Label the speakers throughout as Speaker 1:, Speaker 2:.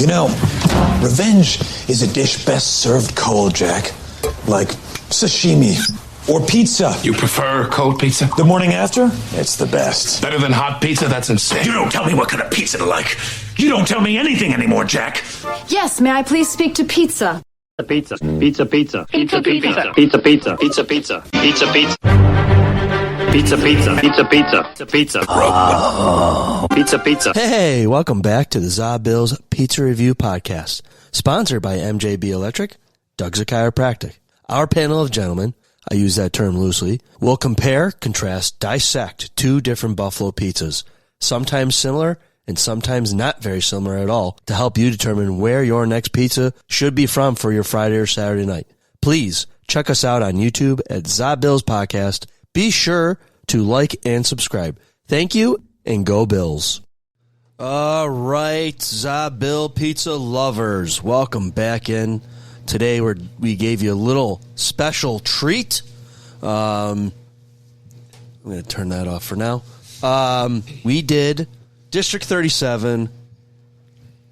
Speaker 1: You know, revenge is a dish best served cold, Jack. Like sashimi or pizza.
Speaker 2: You prefer cold pizza?
Speaker 1: The morning after? It's the best.
Speaker 2: Better than hot pizza? That's insane.
Speaker 3: You don't tell me what kind of pizza to like. You don't tell me anything anymore, Jack.
Speaker 4: Yes, may I please speak to pizza?
Speaker 5: Pizza, pizza, pizza,
Speaker 4: Pizza,
Speaker 5: pizza,
Speaker 4: pizza.
Speaker 5: pizza, pizza, pizza, pizza, pizza, pizza, pizza, pizza, pizza, pizza, pizza, pizza, pizza.
Speaker 6: Hey, welcome back to the ZaBill's Pizza Review Podcast, sponsored by MJB Electric, Doug's a Chiropractic. Our panel of gentlemen, I use that term loosely, will compare, contrast, dissect two different buffalo pizzas, sometimes similar and sometimes not very similar at all, to help you determine where your next pizza should be from for your Friday or Saturday night. Please check us out on YouTube at ZaBillsPodcast. Be sure to like and subscribe. Thank you, and go Bills. All right, ZaBill pizza lovers, welcome back in. Today we gave you a little special treat. I'm going to turn that off for now. We did District 37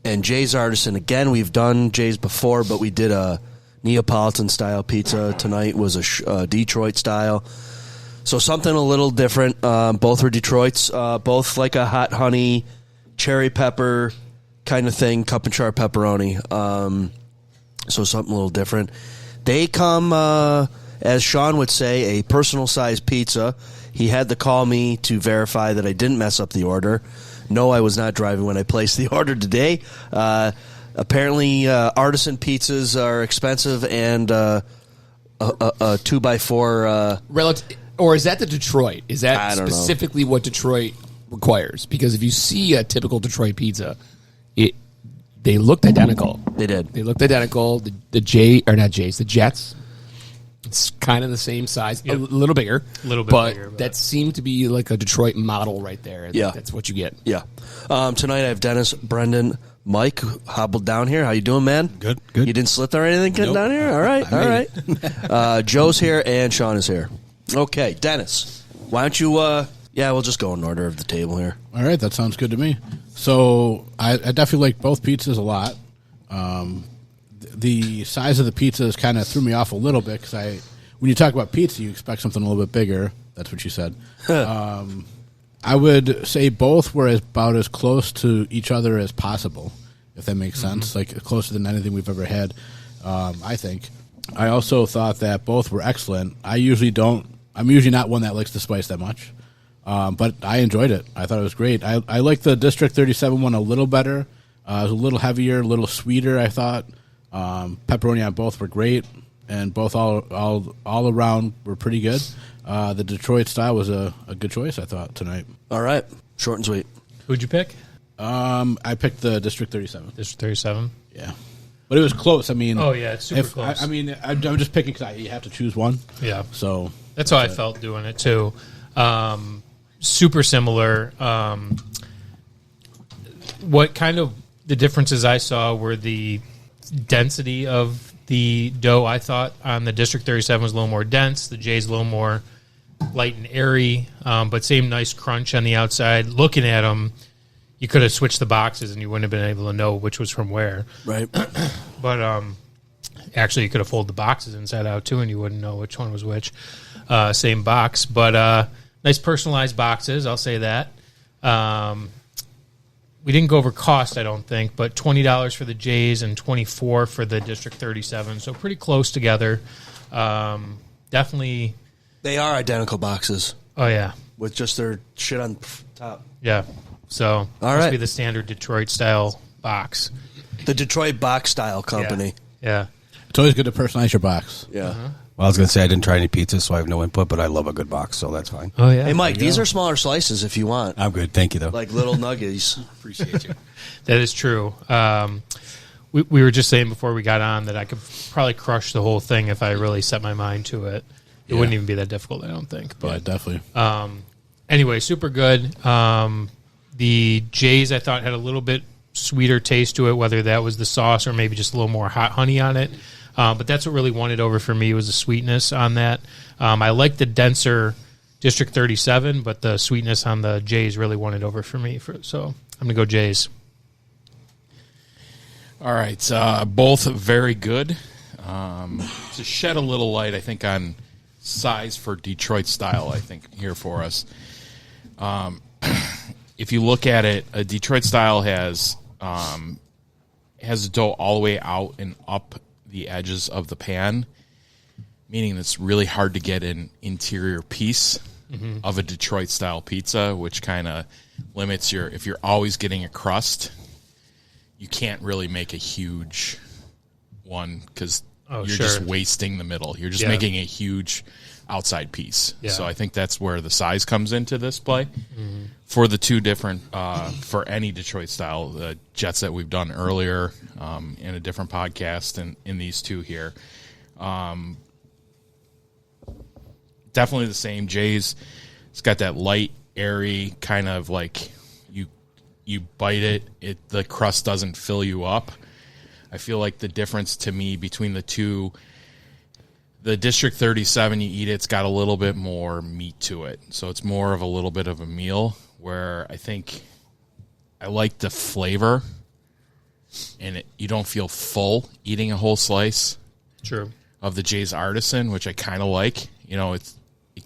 Speaker 6: and Jay's Artisan. Again, we've done Jay's before, but we did a Neapolitan-style pizza. Tonight was a Detroit style. So something a little different. Both were Detroit's. Both like a hot honey, cherry pepper kind of thing, cup and char pepperoni. So something a little different. They come, as Sean would say, a personal-sized pizza. He had to call me to verify that I didn't mess up the order. No, I was not driving when I placed the order today. Apparently, artisan pizzas are expensive, and a 2x4...
Speaker 7: Or is that the Detroit? Is that specifically
Speaker 6: know.
Speaker 7: What Detroit requires? Because if you see a typical Detroit pizza, they looked identical.
Speaker 6: They did.
Speaker 7: They looked identical. The Jets. It's kind of the same size, a little bigger, but that seemed to be like a Detroit model right there.
Speaker 6: Yeah,
Speaker 7: that's what you get.
Speaker 6: Yeah. Tonight I have Dennis, Brendan, Mike hobbled down here. How you doing, man?
Speaker 8: Good.
Speaker 6: You didn't slip or anything getting down here? All right. Joe's here and Sean is here. Okay, Dennis, why don't you? We'll just go in order of the table here.
Speaker 8: All right, that sounds good to me. So I definitely like both pizzas a lot. The size of the pizzas kind of threw me off a little bit because when you talk about pizza, you expect something a little bit bigger. That's what you said. I would say both were about as close to each other as possible, if that makes sense. Like closer than anything we've ever had, I think. I also thought that both were excellent. I'm usually not one that likes the spice that much, but I enjoyed it. I thought it was great. I liked the District 37 one a little better. It was a little heavier, a little sweeter, I thought. Pepperoni on both were great, and both all around were pretty good. The Detroit style was a good choice, I thought, tonight.
Speaker 6: All right, short and sweet.
Speaker 9: Who'd you pick?
Speaker 8: I picked the District 37.
Speaker 9: District 37?
Speaker 8: Yeah. But it was close. I mean,
Speaker 9: it's super close.
Speaker 8: I'm just picking because you have to choose one.
Speaker 9: Yeah.
Speaker 8: So
Speaker 9: that's how I felt doing it too. Super similar. What kind of the differences I saw were the density of the dough. I thought on the District 37 was a little more dense. The J's a little more light and airy, but same nice crunch on the outside. Looking at them, you could have switched the boxes and you wouldn't have been able to know which was from where.
Speaker 6: Right.
Speaker 9: But actually, you could have folded the boxes inside out too, and you wouldn't know which one was which. Same box, but nice personalized boxes. I'll say that. We didn't go over cost, I don't think, but $20 for the J's and $24 for the District 37, so pretty close together. Definitely.
Speaker 6: They are identical boxes.
Speaker 9: Oh, yeah.
Speaker 6: With just their shit on top.
Speaker 9: Yeah. So, must be the standard Detroit-style box.
Speaker 6: The Detroit box style company.
Speaker 9: Yeah.
Speaker 8: It's always good to personalize your box.
Speaker 6: Yeah.
Speaker 9: Uh-huh.
Speaker 10: Well, I was going to say I didn't try any pizzas, so I have no input, but I love a good box, so that's fine.
Speaker 9: Oh, yeah.
Speaker 6: Hey, Mike, these are smaller slices if you want.
Speaker 10: I'm good. Thank you, though.
Speaker 6: Like little nuggies.
Speaker 10: Appreciate you.
Speaker 9: That is true. We were just saying before we got on that I could probably crush the whole thing if I really set my mind to it. It wouldn't even be that difficult, I don't think. But
Speaker 8: yeah, definitely.
Speaker 9: Anyway, super good. The J's I thought had a little bit sweeter taste to it, whether that was the sauce or maybe just a little more hot honey on it. But that's what really won it over for me was the sweetness on that. I like the denser District 37, but the sweetness on the J's really won it over for me. So I'm going to go J's.
Speaker 11: All right, both very good. To shed a little light, I think, on size for Detroit style, I think, here for us. If you look at it, a Detroit style has the dough all the way out and up the edges of the pan, meaning it's really hard to get an interior piece of a Detroit style pizza, which kind of limits if you're always getting a crust, you can't really make a huge one because you're just wasting the middle. You're just making a huge outside piece. Yeah. So I think that's where the size comes into this play. For the two different, for any Detroit style, the Jets that we've done earlier in a different podcast and in these two here. Definitely the same. Jay's, it's got that light, airy kind of like you bite it, the crust doesn't fill you up. I feel like the difference to me between the two, the District 37, you eat it's got a little bit more meat to it. So it's more of a little bit of a meal, where I think I like the flavor, and you don't feel full eating a whole slice of the Jay's Artisan, which I kind of like. You know, it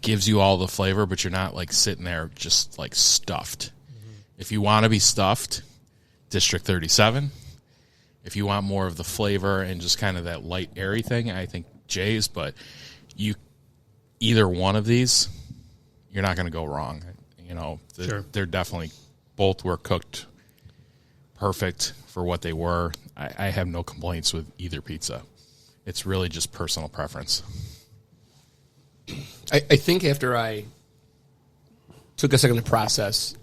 Speaker 11: gives you all the flavor, but you're not like sitting there just like stuffed. If you want to be stuffed, District 37. If you want more of the flavor and just kind of that light, airy thing, I think Jay's. But either one of these, you're not going to go wrong. You know, they're definitely, both were cooked perfect for what they were. I have no complaints with either pizza. It's really just personal preference.
Speaker 7: I think after I took a second to process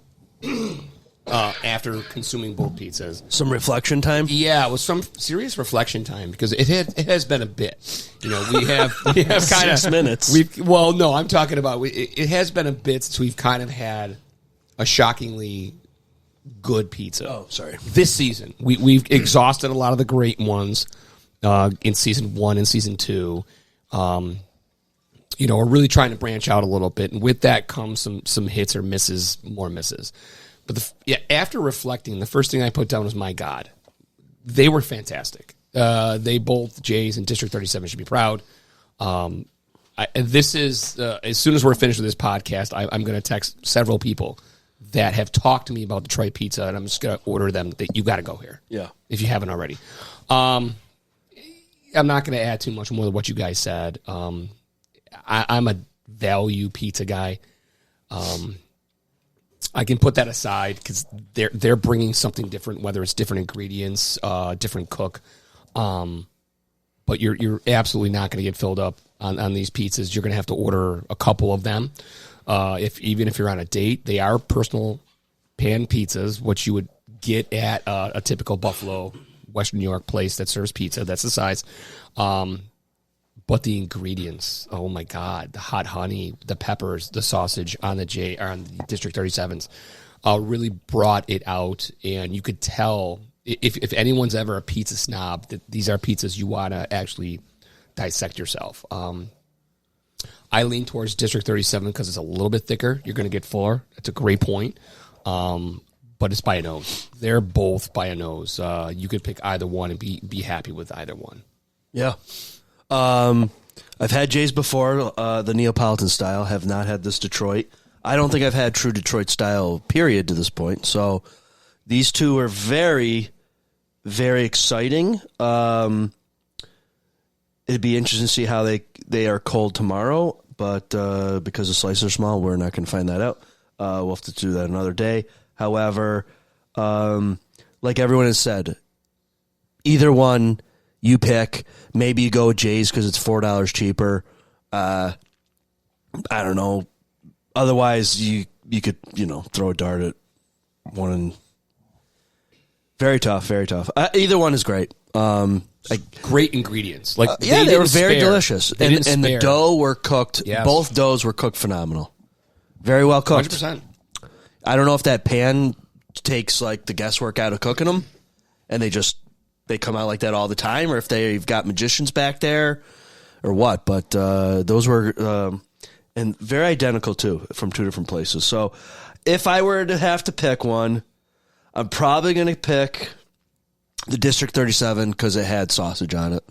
Speaker 7: after consuming both pizzas,
Speaker 6: some reflection time.
Speaker 7: Yeah, it was some serious reflection time, because it has been a bit. You know, we have kind of
Speaker 6: 6 minutes.
Speaker 7: No, I'm talking about it has been a bit since we've kind of had a shockingly good pizza.
Speaker 6: Oh, sorry.
Speaker 7: This season, we've exhausted a lot of the great ones in season 1 and season 2. You know, we're really trying to branch out a little bit, and with that comes some hits or misses, more misses. But after reflecting, the first thing I put down was, my God, they were fantastic. They both, Jay's and District 37, should be proud. This is as soon as we're finished with this podcast, I'm going to text several people that have talked to me about Detroit pizza, and I'm just going to order them that you got to go here.
Speaker 6: Yeah,
Speaker 7: if you haven't already. I'm not going to add too much more than what you guys said. I'm a value pizza guy. I can put that aside because they're bringing something different, whether it's different ingredients, different cook. But you're absolutely not going to get filled up on these pizzas. You're going to have to order a couple of them. Even if you're on a date, they are personal pan pizzas, which you would get at a typical Buffalo, Western New York place that serves pizza. That's the size. But the ingredients, oh my God, the hot honey, the peppers, the sausage on the District 37s really brought it out. And you could tell, if anyone's ever a pizza snob, that these are pizzas you want to actually dissect yourself. I lean towards District 37 because it's a little bit thicker. You're going to get fuller. That's a great point. But it's by a nose. They're both by a nose. You could pick either one and be happy with either one.
Speaker 6: Yeah. I've had Jay's before, the Neapolitan style. Have not had this Detroit. I don't think I've had true Detroit style, period, to this point. So these two are very, very exciting. It'd be interesting to see how they are cold tomorrow, but because the slices are small, we're not going to find that out. We'll have to do that another day. However, like everyone has said, either one you pick. Maybe you go with Jay's because it's $4 cheaper. I don't know. Otherwise, you could throw a dart at one. And very tough, very tough. Either one is great.
Speaker 7: Great ingredients.
Speaker 6: They were very delicious, and the dough were cooked. Yes. Both doughs were cooked phenomenal. Very well cooked.
Speaker 7: 100%.
Speaker 6: I don't know if that pan takes like the guesswork out of cooking them, and they come out like that all the time, or if they've got magicians back there or what. But those were and very identical too, from two different places. So if I were to have to pick one, I'm probably going to pick The District 37 because it had sausage on it.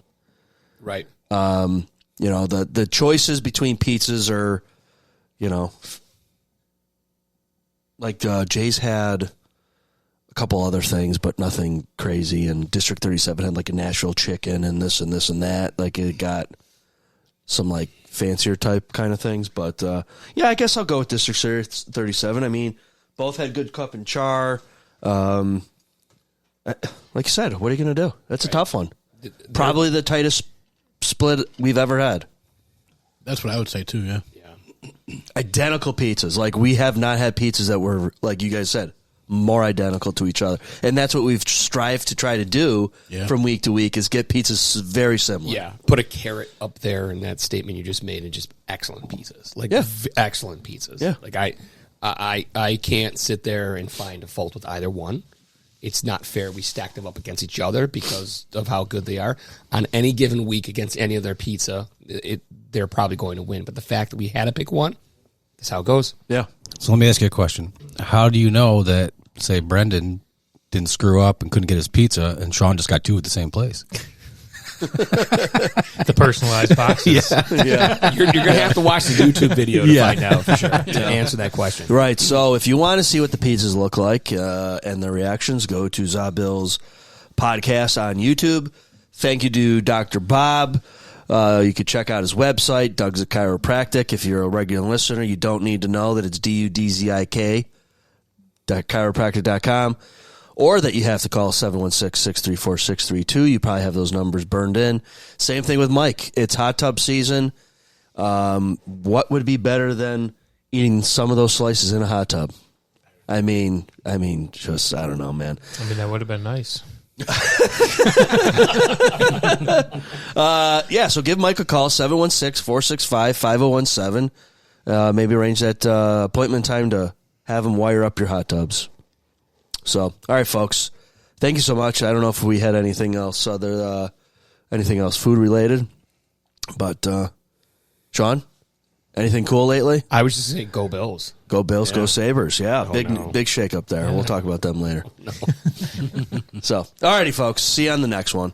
Speaker 7: Right.
Speaker 6: You know, the choices between pizzas are, you know, like Jay's had a couple other things, but nothing crazy. And District 37 had like a Nashville chicken and this and this and that. Like it got some like fancier type kind of things. But yeah, I guess I'll go with District 37. I mean, both had good cup and char. Like you said, what are you going to do? That's a tough one. Probably the tightest split we've ever had.
Speaker 8: That's what I would say too, yeah.
Speaker 6: Identical pizzas. Like, we have not had pizzas that were, like you guys said, more identical to each other. And that's what we've strived to try to do from week to week, is get pizzas very similar.
Speaker 7: Yeah, put a carrot up there in that statement you just made, and just excellent pizzas. Like, excellent pizzas.
Speaker 6: Yeah.
Speaker 7: Like, I can't sit there and find a fault with either one. It's not fair we stack them up against each other because of how good they are. On any given week against any other pizza, they're probably going to win. But the fact that we had to pick one, that's how it goes.
Speaker 6: Yeah.
Speaker 10: So let me ask you a question. How do you know that, say, Brendan didn't screw up and couldn't get his pizza, and Sean just got two at the same place?
Speaker 9: The personalized boxes.
Speaker 6: Yeah.
Speaker 7: You're going to have to watch the YouTube video to find out for sure, to answer that question.
Speaker 6: Right. So if you want to see what the pizzas look like and the reactions, go to ZaBillsPodcast on YouTube. Thank you to Dr. Bob. You could check out his website, Doug's a Chiropractic. If you're a regular listener, you don't need to know that it's DUDZIK.chiropractic.com, or that you have to call 716-634-632. You probably have those numbers burned in. Same thing with Mike. It's hot tub season. What would be better than eating some of those slices in a hot tub? I mean, just, I don't know, man.
Speaker 9: I mean, that would have been nice.
Speaker 6: So give Mike a call, 716-465-5017. Maybe arrange that appointment time to have him wire up your hot tubs. So, all right, folks. Thank you so much. I don't know if we had anything else food related. But, Sean, anything cool lately?
Speaker 7: I was just saying, go Bills.
Speaker 6: Go Bills, go Sabres. Yeah, big shake up there. Yeah. We'll talk about them later. So, all righty, folks. See you on the next one.